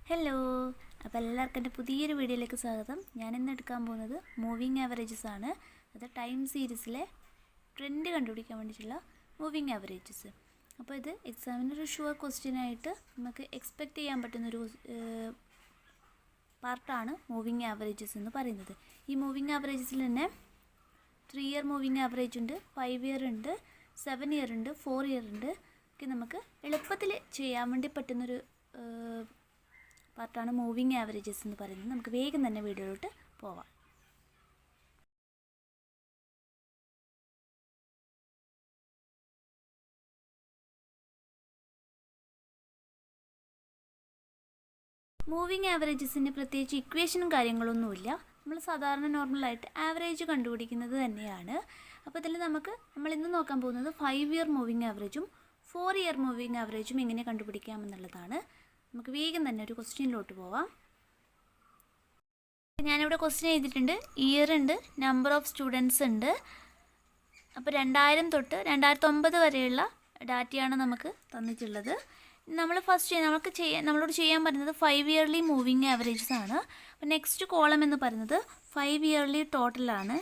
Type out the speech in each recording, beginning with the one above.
Hello, അപ്പോൾ എല്ലാവർക്കും എൻ്റെ പുതിയൊരു വീഡിയോയിലേക്ക് സ്വാഗതം. ഞാനിന്ന് എടുക്കാൻ പോകുന്നത് മൂവിങ് ആവറേജസ് ആണ്. അത് ടൈം സീരീസിലെ ട്രെൻഡ് കണ്ടുപിടിക്കാൻ വേണ്ടിയിട്ടുള്ള മൂവിങ് ആവറേജസ്. അപ്പോൾ ഇത് എക്സാമിനൊരു ഷുവർ ക്വസ്റ്റ്യനായിട്ട് നമുക്ക് എക്സ്പെക്റ്റ് ചെയ്യാൻ പറ്റുന്നൊരു പാർട്ടാണ് മൂവിങ് ആവറേജസ് എന്ന് പറയുന്നത്. ഈ മൂവിങ് ആവറേജസിൽ തന്നെ 3 ഇയർ മൂവിങ് ആവറേജ് ഉണ്ട്, 5 ഇയർ ഉണ്ട്, 7 ഇയർ ഉണ്ട്, 4 ഇയർ ഉണ്ട്. ഒക്കെ നമുക്ക് എളുപ്പത്തിൽ ചെയ്യാൻ വേണ്ടി പറ്റുന്നൊരു പാർട്ടാണ് മൂവിങ് ആവറേജസ് എന്ന് പറയുന്നത്. നമുക്ക് വേഗം തന്നെ വീഡിയോയിലോട്ട് പോവാം. മൂവിങ് ആവറേജസിന് പ്രത്യേകിച്ച് ഇക്വേഷനും കാര്യങ്ങളൊന്നുമില്ല. നമ്മൾ സാധാരണ നോർമലായിട്ട് ആവറേജ് കണ്ടുപിടിക്കുന്നത് തന്നെയാണ്. അപ്പോൾ ഇതിൽ നമ്മളിന്ന് നോക്കാൻ പോകുന്നത് 5 ഇയർ മൂവിങ് ആവറേജും 4 ഇയർ മൂവിങ് ആവറേജും എങ്ങനെ കണ്ടുപിടിക്കാമെന്നുള്ളതാണ്. നമുക്ക് വേഗം തന്നെ ഒരു ക്വസ്റ്റ്യനിലോട്ട് പോവാം. ഞാനിവിടെ ക്വസ്റ്റ്യൻ ചെയ്തിട്ടുണ്ട്. ഇയർ ഉണ്ട്, നമ്പർ ഓഫ് സ്റ്റുഡൻസ് ഉണ്ട്. അപ്പോൾ 2000 തൊട്ട് 2009 വരെയുള്ള ഡാറ്റയാണ് നമുക്ക് തന്നിട്ടുള്ളത്. നമ്മളോട് ചെയ്യാൻ പറയുന്നത് 5 ഇയർലി മൂവിങ് ആവറേജസ് ആണ്. അപ്പോൾ നെക്സ്റ്റ് കോളം എന്ന് പറയുന്നത് 5 ഇയർലി ടോട്ടലാണ്.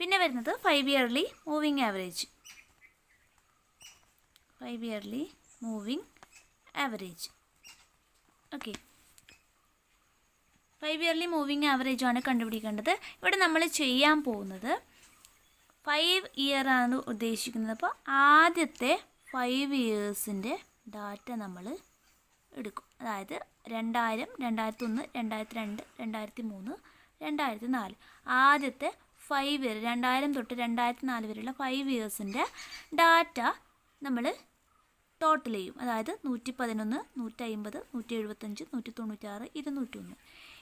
പിന്നെ വരുന്നത് 5 yearly moving average. 5 yearly moving average. Okay, 5 yearly moving average ആണ് കണ്ടുപിടിക്കേണ്ടത്. ഇവിടെ നമ്മൾ ചെയ്യാൻ പോകുന്നത് 5 ഇയർ ആണ് ഉദ്ദേശിക്കുന്നത്. അപ്പോൾ ആദ്യത്തെ 5 ഇയേഴ്സിൻ്റെ ഡാറ്റ നമ്മൾ എടുക്കും. അതായത് 2000, 2001, 2002, 2003, 2004. ആദ്യത്തെ 5 ഇയർ 2000 തൊട്ട് 2004 വരെയുള്ള 5 ഇയേഴ്സിൻ്റെ ഡാറ്റ നമ്മൾ ടോട്ടൽ ചെയ്യും. അതായത് 111, 150, 175, 196, 201.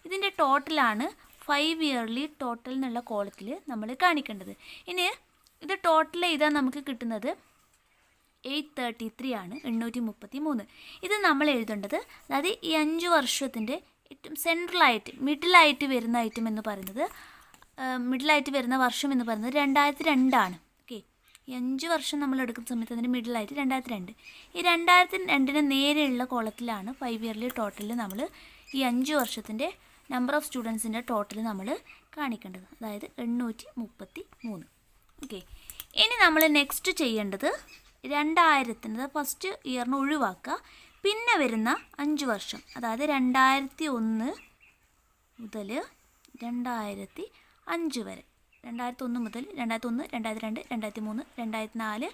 ഇതിൻ്റെ ടോട്ടലാണ് 5 ഇയർലി ടോട്ടൽ എന്നുള്ള കോളത്തിൽ നമ്മൾ കാണിക്കേണ്ടത്. ഇനി ഇത് ടോട്ടൽ ചെയ്താൽ നമുക്ക് കിട്ടുന്നത് 833 ആണ്, 833. ഇത് നമ്മൾ എഴുതേണ്ടത്, അതായത് ഈ 5 വർഷത്തിൻ്റെ ഏറ്റവും സെൻട്രലായിട്ട് മിഡിലായിട്ട് വരുന്ന ഐറ്റം എന്ന് പറയുന്നത്, മിഡിലായിട്ട് വരുന്ന വർഷം എന്ന് പറയുന്നത് 2002 ആണ്. ഓക്കെ, ഈ 5 വർഷം നമ്മൾ എടുക്കുന്ന സമയത്ത് അതിൻ്റെ മിഡിലായിട്ട് 2002. ഈ 2002 നേരെയുള്ള കോളത്തിലാണ് 5 ഇയർലി ടോട്ടലിൽ നമ്മൾ ഈ 5 വർഷത്തിൻ്റെ നമ്പർ ഓഫ് സ്റ്റുഡൻസിൻ്റെ ടോട്ടൽ നമ്മൾ കാണിക്കേണ്ടത്. അതായത് 833. ഓക്കെ, ഇനി നമ്മൾ നെക്സ്റ്റ് ചെയ്യേണ്ടത് 2000 ഫസ്റ്റ് ഇയറിന് ഒഴിവാക്കുക. പിന്നെ വരുന്ന 5 വർഷം, അതായത് 2001 മുതൽ 2005 വരെ. 2001 മുതൽ 2001, 2002, 2003, 2004,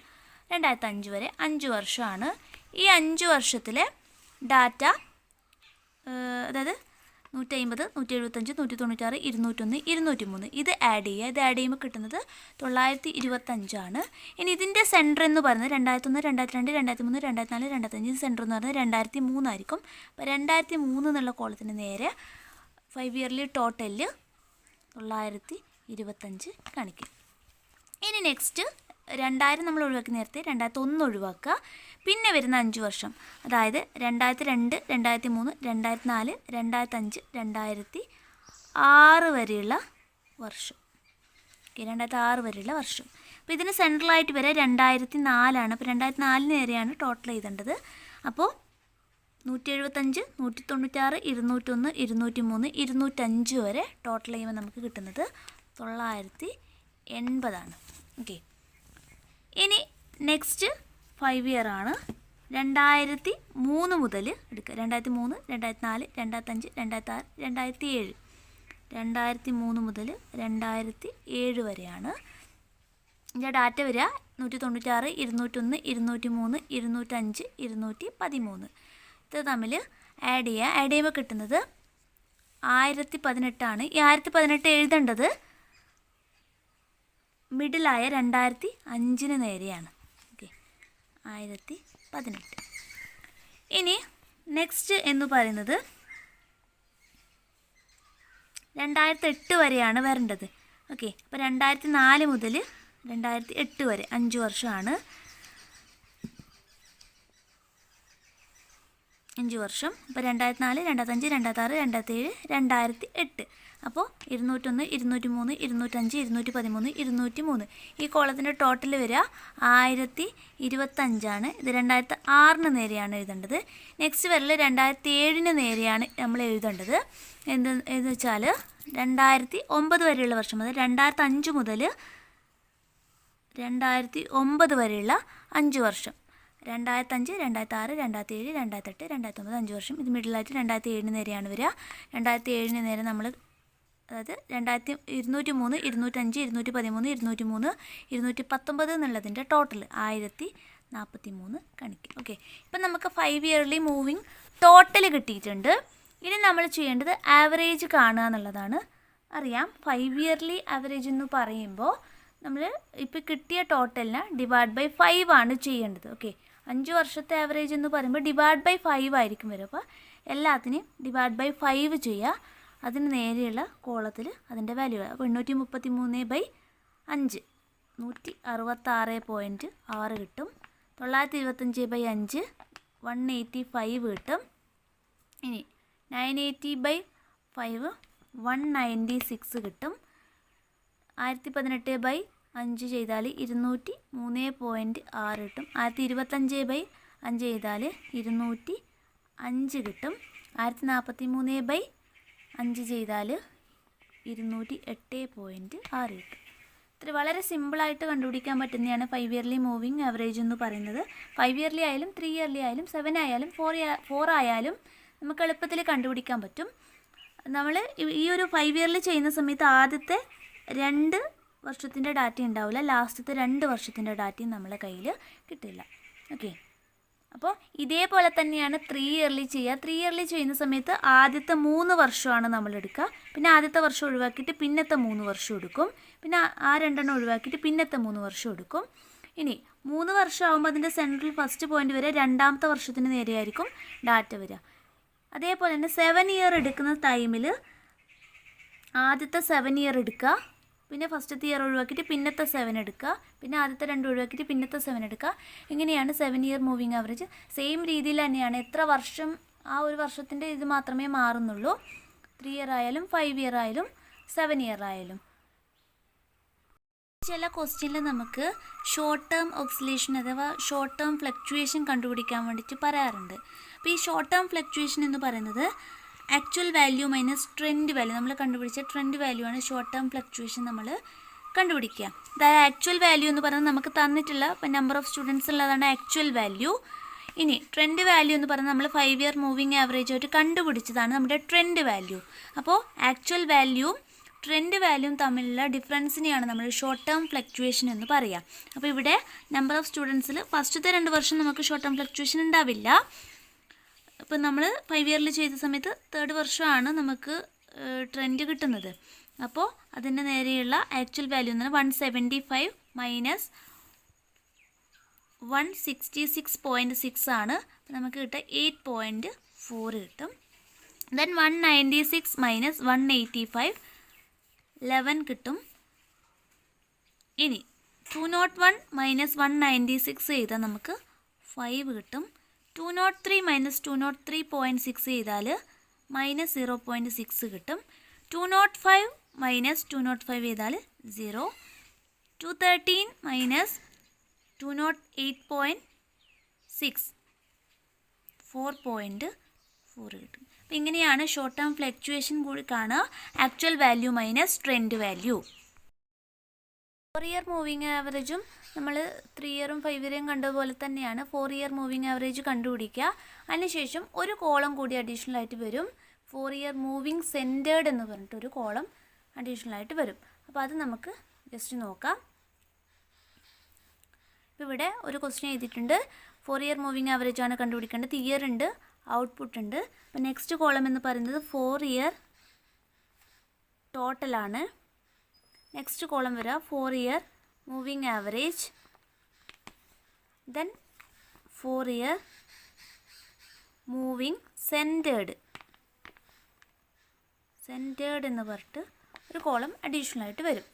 2005 വരെ 5 വർഷമാണ്. ഈ 5 വർഷത്തിലെ ഡാറ്റ, അതായത് 150, 175, 196, 201, 203. ഇത് ആഡ് ചെയ്യുക. ഇത് ആഡ് ചെയ്യുമ്പോൾ കിട്ടുന്നത് 925 ആണ്. ഇനി ഇതിൻ്റെ സെൻറ്റർ എന്ന് പറയുന്നത് 2001, 2002, 2003, 2004, 2005. സെൻറ്റർ എന്ന് പറയുന്നത് 2003 ആയിരിക്കും. അപ്പോൾ 2003 എന്നുള്ള കോളത്തിന് നേരെ 5 ഇയർലി ടോട്ടലിൽ 925 കാണിക്കും. ഇനി നെക്സ്റ്റ് 2000 നമ്മൾ ഒഴിവാക്കി, നേരത്തെ 2001 ഒഴിവാക്കുക. പിന്നെ വരുന്ന 5 വർഷം, അതായത് 2002, 2003, 2004, 2005, 2006 വരെയുള്ള വർഷം. ഓക്കെ, 2006 വരെയുള്ള വർഷം. അപ്പോൾ ഇതിന് സെൻട്രലായിട്ട് വരെ 2004 ആണ്. അപ്പോൾ 2004 നേരെയാണ് ടോട്ടൽ ചെയ്തേണ്ടത്. അപ്പോൾ 175, 196, 201, 203, 205 വരെ ടോട്ടൽ ചെയ്യുമ്പോൾ നമുക്ക് കിട്ടുന്നത് 980 ആണ്. ഓക്കെ, ഇനി നെക്സ്റ്റ് 5 ഇയർ ആണ്. 2003 മുതൽ എടുക്കുക. 2003, 2004, 2005, 2006, 2007. 2003 മുതൽ 2007 വരെയാണ് ഇതിൻ്റെ ഡാറ്റ വരിക. 196, 201, 203, 205, 213. ഇത് തമ്മിൽ ആഡ് ചെയ്യുക. ആഡ് ചെയ്യുമ്പോൾ കിട്ടുന്നത് 1018 ആണ്. ഈ 1018 എഴുതേണ്ടത് മിഡിലായ 2005 നേരെയാണ്. ഓക്കെ, 1018. ഇനി നെക്സ്റ്റ് എന്ന് പറയുന്നത് 2008 വരെയാണ് വരേണ്ടത്. ഓക്കെ, അപ്പോൾ 2004 മുതൽ 2008 വരെ 5 വർഷമാണ്. 5 വർഷം. അപ്പോൾ 2004, 2005, 2006, 2007, 2008. അപ്പോൾ 201, 203, 205, 213, 203. ഈ കോളത്തിൻ്റെ ടോട്ടൽ വരിക 1025. ഇത് 2006 നേരെയാണ് എഴുതേണ്ടത്. നെക്സ്റ്റ് വരൽ 2007 നേരെയാണ് നമ്മൾ എഴുതേണ്ടത്. എന്ന് വെച്ചാൽ 2009 വരെയുള്ള വർഷം, അതായത് 2005 മുതൽ 2009 വരെയുള്ള 5 വർഷം. 2005, 2006, 2007, 2008, 2009, 5 വർഷം. ഇത് മിഡിലായിട്ട് 2007 നേരെയാണ് വരിക. 2007 നേരെ നമ്മൾ, അതായത് 203, 205, 213, 203, 219 എന്നുള്ളതിൻ്റെ ടോട്ടൽ 1043 കണിക്കും. ഓക്കെ, ഇപ്പം നമുക്ക് 5 ഇയർലി മൂവിങ് ടോട്ടൽ കിട്ടിയിട്ടുണ്ട്. ഇനി നമ്മൾ ചെയ്യേണ്ടത് ആവറേജ് കാണുക എന്നുള്ളതാണ്. അറിയാം, 5 ഇയർലി ആവറേജ് എന്ന് പറയുമ്പോൾ നമ്മൾ ഇപ്പോൾ കിട്ടിയ ടോട്ടലിനെ ഡിവൈഡ് ബൈ 5 ആണ് ചെയ്യേണ്ടത്. ഓക്കെ, 5 വർഷത്തെ ആവറേജ് എന്ന് പറയുമ്പോൾ ഡിവൈഡ് ബൈ 5 ആയിരിക്കും വരും. അപ്പോൾ എല്ലാത്തിനെയും ഡിവൈഡ് ബൈ 5 ചെയ്യുക. അതിന് നേരെയുള്ള കോളത്തിൽ അതിൻ്റെ വാല്യൂ. അപ്പോൾ 833/5 166.6 കിട്ടും. 925/5 185 കിട്ടും. ഇനി 980/5 196 കിട്ടും. 1018/5 ചെയ്താൽ 203.6 കിട്ടും. 1025/5 ചെയ്താൽ 205 കിട്ടും. 1043/5 ചെയ്താൽ 208.6 കിട്ടും. ഇത്ര വളരെ സിമ്പിളായിട്ട് കണ്ടുപിടിക്കാൻ പറ്റുന്നതാണ് 5 ഇയർലി മൂവിങ് ആവറേജ് എന്ന് പറയുന്നത്. 5 ഇയർലി ആയാലും 3 ഇയർലി ആയാലും 7 ആയാലും 4 ആയാലും നമുക്ക് എളുപ്പത്തിൽ കണ്ടുപിടിക്കാൻ പറ്റും. നമ്മൾ ഈ ഒരു 5 ഇയർലി ചെയ്യുന്ന സമയത്ത് ആദ്യത്തെ 2 വർഷത്തിൻ്റെ ഡാറ്റ ഉണ്ടാവില്ല, ലാസ്റ്റത്തെ 2 വർഷത്തിൻ്റെ ഡാറ്റയും നമ്മളെ കയ്യിൽ കിട്ടില്ല. ഓക്കെ, അപ്പോൾ ഇതേപോലെ തന്നെയാണ് 3 ഇയർലി ചെയ്യുക. 3 ഇയർലി ചെയ്യുന്ന സമയത്ത് ആദ്യത്തെ 3 വർഷമാണ് നമ്മൾ എടുക്കുക. പിന്നെ ആദ്യത്തെ വർഷം ഒഴിവാക്കിയിട്ട് പിന്നത്തെ 3 വർഷം എടുക്കും. പിന്നെ ആ 2 ഒഴിവാക്കിയിട്ട് പിന്നത്തെ 3 വർഷം എടുക്കും. ഇനി 3 വർഷം ആകുമ്പോൾ അതിൻ്റെ സെൻട്രൽ ഫസ്റ്റ് പോയിന്റ് വരെ രണ്ടാമത്തെ വർഷത്തിന് നേരെയായിരിക്കും ഡാറ്റ വരിക. അതേപോലെ തന്നെ 7 ഇയർ എടുക്കുന്ന ടൈമിൽ ആദ്യത്തെ 7 ഇയർ എടുക്കുക, പിന്നെ ഫസ്റ്റത്തെ ഇയർ ഒഴിവാക്കിയിട്ട് പിന്നത്തെ 7 എടുക്കുക, പിന്നെ ആദ്യത്തെ 2 ഒഴിവാക്കിയിട്ട് പിന്നത്തെ 7 എടുക്കുക. ഇങ്ങനെയാണ് 7 ഇയർ മൂവിങ് ആവറേജ്. സെയിം രീതിയിൽ തന്നെയാണ്. എത്ര വർഷം, ആ ഒരു വർഷത്തിൻ്റെ ഇത് മാത്രമേ മാറുന്നുള്ളൂ. 3 ഇയർ ആയാലും 5 ഇയർ ആയാലും 7 ഇയർ ആയാലും. ചില ക്വസ്റ്റ്യനിൽ നമുക്ക് ഷോർട്ട് ടേം ഓക്സിലേഷൻ അഥവാ ഷോർട്ട് ടേം ഫ്ലക്ച്വേഷൻ കണ്ടുപിടിക്കാൻ വേണ്ടിയിട്ട് പറയാറുണ്ട്. അപ്പോൾ ഈ ഷോർട്ട് ടേം ഫ്ലക്ച്വേഷൻ എന്ന് പറയുന്നത് actual value minus trend value, നമ്മൾ കണ്ടുപിടിച്ച ട്രെൻഡ് വാല്യൂ ആണ് ഷോർട്ട് ടേം ഫ്ലക്ച്വേഷൻ നമ്മൾ കണ്ടുപിടിക്കുക. അതായത് ആക്ച്വൽ വാല്യൂ എന്ന് പറയുന്നത് നമുക്ക് തന്നിട്ടുള്ള ഇപ്പം നമ്പർ ഓഫ് സ്റ്റുഡൻസ് ഉള്ളതാണ് ആക്ച്വൽ വാല്യൂ. ഇനി ട്രെൻഡ് വാല്യൂ എന്ന് പറയുന്നത് നമ്മൾ 5 ഇയർ മൂവിങ് ആവറേജ് ആയിട്ട് കണ്ടുപിടിച്ചതാണ് നമ്മുടെ ട്രെൻഡ് വാല്യൂ. അപ്പോൾ ആക്ച്വൽ വാല്യൂവും ട്രെൻഡ് വാല്യൂവും തമ്മിലുള്ള ഡിഫറൻസിനെയാണ് നമ്മൾ ഷോർട്ട് ടേം ഫ്ലക്ച്വേഷൻ എന്ന് പറയുക. അപ്പോൾ ഇവിടെ നമ്പർ ഓഫ് സ്റ്റുഡൻസിൽ ഫസ്റ്റത്തെ 2 വർഷം നമുക്ക് ഷോർട്ട് ടേം ഫ്ലക്ച്വേഷൻ ഉണ്ടാവില്ല. ഇപ്പം നമ്മൾ 5 ഇയറിൽ ചെയ്ത സമയത്ത് 3rd വർഷമാണ് നമുക്ക് ട്രെൻഡ് കിട്ടുന്നത്. അപ്പോൾ അതിൻ്റെ നേരെയുള്ള ആക്ച്വൽ വാല്യൂ എന്ന് പറഞ്ഞാൽ 175 മൈനസ് 166.6 ആണ്. അപ്പോൾ നമുക്ക് കിട്ടുക 8.4 കിട്ടും. ദെൻ 196 മൈനസ് 185 11 കിട്ടും. ഇനി 201 മൈനസ് 196 ചെയ്താൽ നമുക്ക് 5 കിട്ടും. 203 മൈനസ് 203.6 ചെയ്താൽ മൈനസ് 0.6 കിട്ടും. 205 മൈനസ് 205 ചെയ്താൽ 0. 213 മൈനസ് 208.6 4.4 കിട്ടും. അപ്പോൾ ഇങ്ങനെയാണ് ഷോർട്ട് ടേം ഫ്ലക്ച്വേഷൻ കൂടി കാണുക, actual value minus trend value. 4 year moving ആവറേജും നമ്മൾ 3 ഇയറും 5 ഇയറും കണ്ടതുപോലെ തന്നെയാണ് 4 ഇയർ മൂവിങ് ആവറേജ് കണ്ടുപിടിക്കുക. അതിനുശേഷം ഒരു കോളം കൂടി അഡീഷണൽ ആയിട്ട് വരും. 4 ഇയർ മൂവിങ് സെൻറ്റേർഡ് എന്ന് പറഞ്ഞിട്ട് ഒരു കോളം അഡീഷണൽ ആയിട്ട് വരും. അപ്പോൾ അത് നമുക്ക് ജസ്റ്റ് നോക്കാം. ഇപ്പോൾ ഇവിടെ ഒരു ക്വസ്റ്റ്യൻ എഴുതിയിട്ടുണ്ട്. 4 ഇയർ മൂവിങ് ആവറേജ് ആണ് കണ്ടുപിടിക്കേണ്ടത്. ഇയർ ഉണ്ട്, ഔട്ട്പുട്ട് ഉണ്ട്. അപ്പോൾ നെക്സ്റ്റ് കോളം എന്ന് പറയുന്നത് 4 ഇയർ ടോട്ടലാണ്. നെക്സ്റ്റ് കോളം വരിക 4 year moving average, then 4 year moving centred എന്ന് പറഞ്ഞിട്ട് ഒരു കോളം അഡീഷണൽ ആയിട്ട് വരും.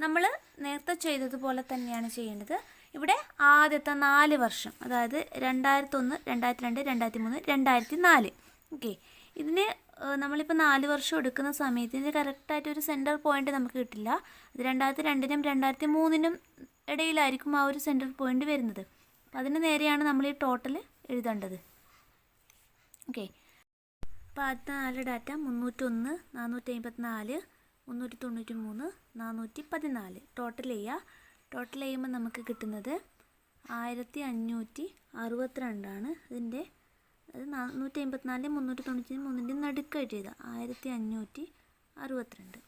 നമ്മൾ നേരത്തെ ചെയ്തതുപോലെ തന്നെയാണ് ചെയ്യേണ്ടത്. ഇവിടെ ആദ്യത്തെ 4 വർഷം, അതായത് 2001, 2002, 2003, 2004. ഓക്കെ, ഇതിന് നമ്മളിപ്പോൾ 4 വർഷം എടുക്കുന്ന സമയത്ത് ഇതിന് കറക്റ്റായിട്ടൊരു സെൻറ്റർ പോയിൻ്റ് നമുക്ക് കിട്ടില്ല. അത് 2002നും 2003നും ഇടയിലായിരിക്കും ആ ഒരു സെൻറ്റർ പോയിൻ്റ് വരുന്നത്. അപ്പോൾ അതിന് നേരെയാണ് നമ്മൾ ഈ ടോട്ടൽ എഴുതേണ്ടത്. ഓക്കെ, അപ്പോൾ ആദ്യത്തെ 4 ഡാറ്റ 301, 454, 393, 414 ടോട്ടൽ ചെയ്യുക. ടോട്ടൽ ചെയ്യുമ്പോൾ നമുക്ക് കിട്ടുന്നത് 1562ആണ്. അതിൻ്റെ അത് 454, 393 നടുക്കായിട്ട് ചെയ്താൽ 1562.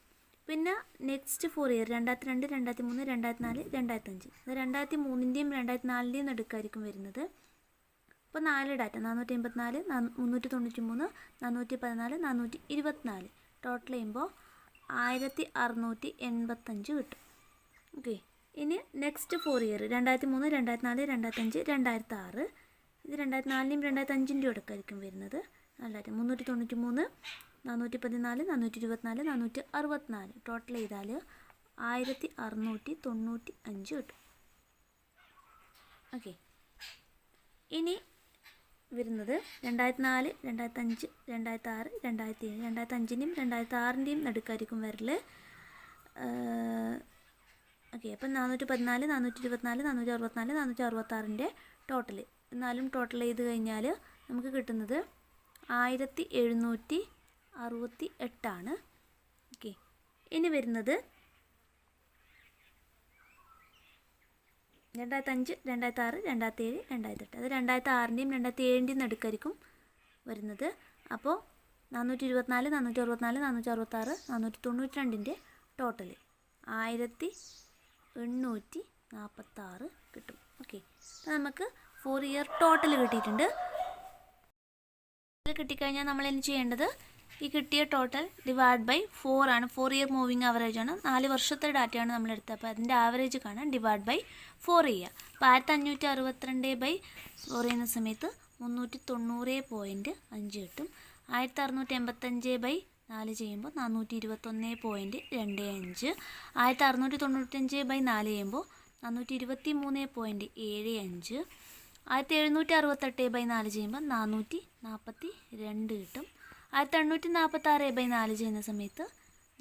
പിന്നെ നെക്സ്റ്റ് 4 ഇയർ 2002, 2003, 2004, 2005. അത് 2003ൻ്റെയും 2004ൻ്റെയും നടുക്കായിരിക്കും വരുന്നത്. അപ്പോൾ 4 ഡാറ്റ 454, 393, 414, 424 ടോട്ടൽ ചെയ്യുമ്പോൾ 1685 കിട്ടും. ഓക്കെ, ഇനി നെക്സ്റ്റ് 4 ഇയർ 2003, 2004, 2005, 2006. ഇത് 2004ൻ്റെയും 2005ൻ്റെയും ഇടയ്ക്കായിരിക്കും വരുന്നത്. 393, 414, 424, 464 ടോട്ടൽ ചെയ്താൽ 1695 കിട്ടും. ഓക്കെ, ഇനി വരുന്നത് 2004, 2005, 2006, 2007. 2005ൻ്റെയും 2006ൻ്റെയും നടുക്കായിരിക്കും വരൽ. ഓക്കെ, അപ്പം 414, 424, 464, 466ൻ്റെ ടോട്ടൽ. എന്നാലും ടോട്ടൽ ചെയ്ത് കഴിഞ്ഞാൽ നമുക്ക് കിട്ടുന്നത് 1768. ഓക്കെ, ഇനി വരുന്നത് 2005, 2006, 2007, 2008. അത് 2006ൻ്റെയും 2007ൻ്റെയും നടുക്കായിരിക്കും വരുന്നത്. അപ്പോൾ 424, 464, 466, 492ൻ്റെ ടോട്ടൽ 1846 കിട്ടും. ഓക്കെ, അപ്പോൾ നമുക്ക് 4 ഇയർ ടോട്ടൽ കിട്ടിയിട്ടുണ്ട്. കിട്ടിക്കഴിഞ്ഞാൽ നമ്മൾ ഇനി ചെയ്യേണ്ടത് ഈ കിട്ടിയ ടോട്ടൽ ഡിവൈഡ് ബൈ 4 ആണ്. 4 ഇയർ മൂവിങ് ആവറേജ് ആണ്, 4 വർഷത്തെ ഡാറ്റയാണ് നമ്മൾ എടുത്തത്. അപ്പോൾ അതിൻ്റെ ആവറേജ് കാണാൻ ഡിവൈഡ് ബൈ 4 ചെയ്യുക. അപ്പോൾ 1562 ബൈ 4 ചെയ്യുന്ന സമയത്ത് 390.5 കിട്ടും. 1685 ബൈ 4 ചെയ്യുമ്പോൾ 421.25. 1695 ബൈ 4 ചെയ്യുമ്പോൾ 423.75. 1768 ബൈ 4 ചെയ്യുമ്പോൾ 442 കിട്ടും. 1846 ബൈ 4 ചെയ്യുന്ന സമയത്ത്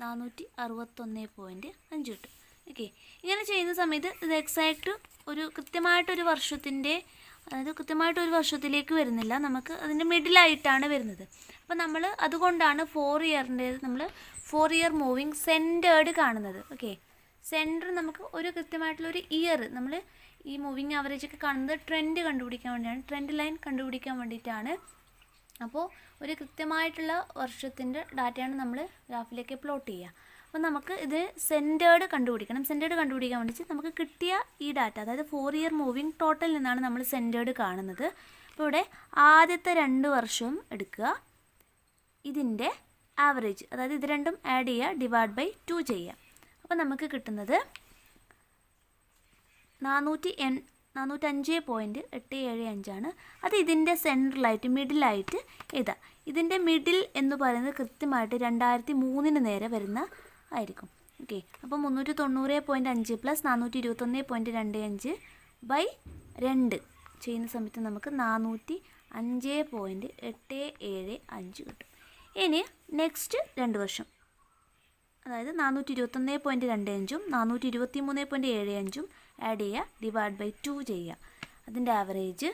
461.5 കിട്ടും. ഓക്കെ, ഇങ്ങനെ ചെയ്യുന്ന സമയത്ത് ഇത് എക്സാക്റ്റ് ഒരു കൃത്യമായിട്ടൊരു വർഷത്തിൻ്റെ, അതായത് കൃത്യമായിട്ടൊരു വർഷത്തിലേക്ക് വരുന്നില്ല, നമുക്ക് അതിൻ്റെ മിഡിലായിട്ടാണ് വരുന്നത്. അപ്പോൾ നമ്മൾ അതുകൊണ്ടാണ് 4 ഇയറിൻ്റെ നമ്മൾ 4 ഇയർ മൂവിങ് സെൻറ്റേർഡ് കാണുന്നത്. ഓക്കെ, സെൻറ്റർ നമുക്ക് ഒരു കൃത്യമായിട്ടുള്ളൊരു ഇയർ നമ്മൾ ഈ മൂവിങ് ആവറേജൊക്കെ കാണുന്നത് ട്രെൻഡ് കണ്ടുപിടിക്കാൻ വേണ്ടിയാണ്, ട്രെൻഡ് ലൈൻ കണ്ടുപിടിക്കാൻ വേണ്ടിയിട്ടാണ്. അപ്പോൾ ഒരു കൃത്യമായിട്ടുള്ള വർഷത്തിൻ്റെ ഡാറ്റയാണ് നമ്മൾ ഗ്രാഫിലേക്ക് പ്ലോട്ട് ചെയ്യുക. അപ്പോൾ നമുക്ക് ഇത് സെൻറ്റേർഡ് കണ്ടുപിടിക്കണം. സെൻറ്റേർഡ് കണ്ടുപിടിക്കാൻ വേണ്ടിയിട്ട് നമുക്ക് കിട്ടിയ ഈ ഡാറ്റ, അതായത് 4 ഇയർ മൂവിങ് ടോട്ടൽ നിന്നാണ് നമ്മൾ സെൻറ്റേർഡ് കാണുന്നത്. അപ്പോൾ ഇവിടെ ആദ്യത്തെ 2 വർഷം എടുക്കുക, ഇതിൻ്റെ ആവറേജ്, അതായത് ഇത് രണ്ടും ആഡ് ചെയ്യുക, ഡിവൈഡ് ബൈ 2 ചെയ്യുക. അപ്പോൾ നമുക്ക് കിട്ടുന്നത് 405.875 ആണ്. അത് ഇതിൻ്റെ സെൻട്രലായിട്ട് മിഡിലായിട്ട് എഴുതാം. ഇതിൻ്റെ മിഡിൽ എന്ന് പറയുന്നത് കൃത്യമായിട്ട് 2003 നേരെ വരുന്ന ആയിരിക്കും. ഓക്കെ, അപ്പോൾ 390.5 പ്ലസ് 421.25 ബൈ 2 ചെയ്യുന്ന സമയത്ത് നമുക്ക് 405.875 കിട്ടും. ഇനി നെക്സ്റ്റ് 2 വർഷം, അതായത് 421.25ഉം 423.75ഉം ആഡ് ചെയ്യുക, ഡിവൈഡ് ബൈ 2 ചെയ്യുക. അതിൻ്റെ ആവറേജ്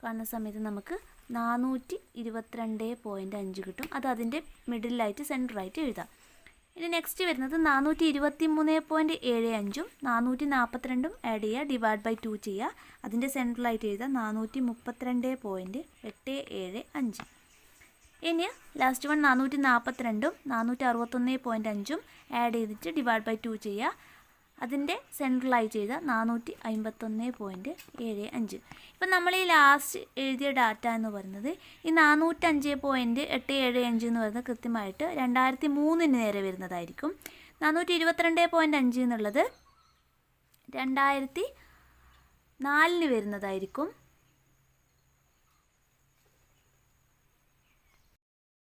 കാണുന്ന സമയത്ത് നമുക്ക് 422.5 കിട്ടും. അത് അതിൻ്റെ മിഡിലായിട്ട് സെൻറ്ററായിട്ട് എഴുതാം. ഇനി നെക്സ്റ്റ് വരുന്നത് 423.75ഉം 442ഉം ആഡ് ചെയ്യുക, ഡിവൈഡ് ബൈ 2 ചെയ്യുക. അതിൻ്റെ സെൻട്രലായിട്ട് എഴുതാം 432.875. ഇനി ലാസ്റ്റ് വൺ 442ഉം 461.5ഉം ആഡ് ചെയ്തിട്ട് ഡിവൈഡ് ബൈ 2 ചെയ്യുക. അതിൻ്റെ സെൻട്രലായി ചെയ്ത 451.75. ഇപ്പം നമ്മൾ ഈ ലാസ്റ്റ് എഴുതിയ ഡാറ്റ എന്ന് പറയുന്നത് ഈ 405.875 എന്ന് പറയുന്നത് കൃത്യമായിട്ട് 2003 നേരെ വരുന്നതായിരിക്കും. 422.5 എന്നുള്ളത് 2004 വരുന്നതായിരിക്കും.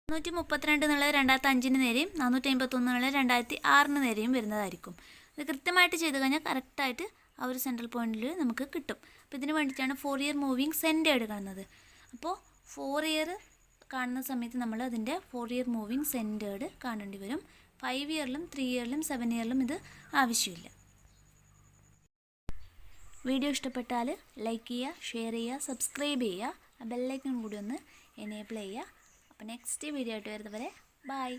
432 എന്നുള്ളത് 2005 നേരെയും 451 എന്നുള്ളത് 2006 നേരെയും വരുന്നതായിരിക്കും. ഇത് കൃത്യമായിട്ട് ചെയ്ത് കഴിഞ്ഞാൽ കറക്റ്റായിട്ട് ആ ഒരു സെൻട്രൽ പോയിന്റിൽ നമുക്ക് കിട്ടും. അപ്പോൾ ഇതിന് വേണ്ടിയിട്ടാണ് 4 ഇയർ മൂവിങ് സെൻറ്റേർഡ് കാണുന്നത്. അപ്പോൾ 4 ഇയർ കാണുന്ന സമയത്ത് നമ്മൾ അതിൻ്റെ 4 ഇയർ മൂവിങ് സെൻറ്റേർഡ് കാണേണ്ടി വരും. 5 ഇയറിലും 3 ഇയറിലും 7 ഇയറിലും ഇത് ആവശ്യമില്ല. വീഡിയോ ഇഷ്ടപ്പെട്ടാൽ ലൈക്ക് ചെയ്യുക, ഷെയർ ചെയ്യുക, സബ്സ്ക്രൈബ് ചെയ്യുക, ആ ബെല്ലൈക്കൺ കൂടി ഒന്ന് എനേബിൾ ചെയ്യുക. അപ്പോൾ നെക്സ്റ്റ് വീഡിയോ ആയിട്ട് വരുന്നവരെ ബൈ.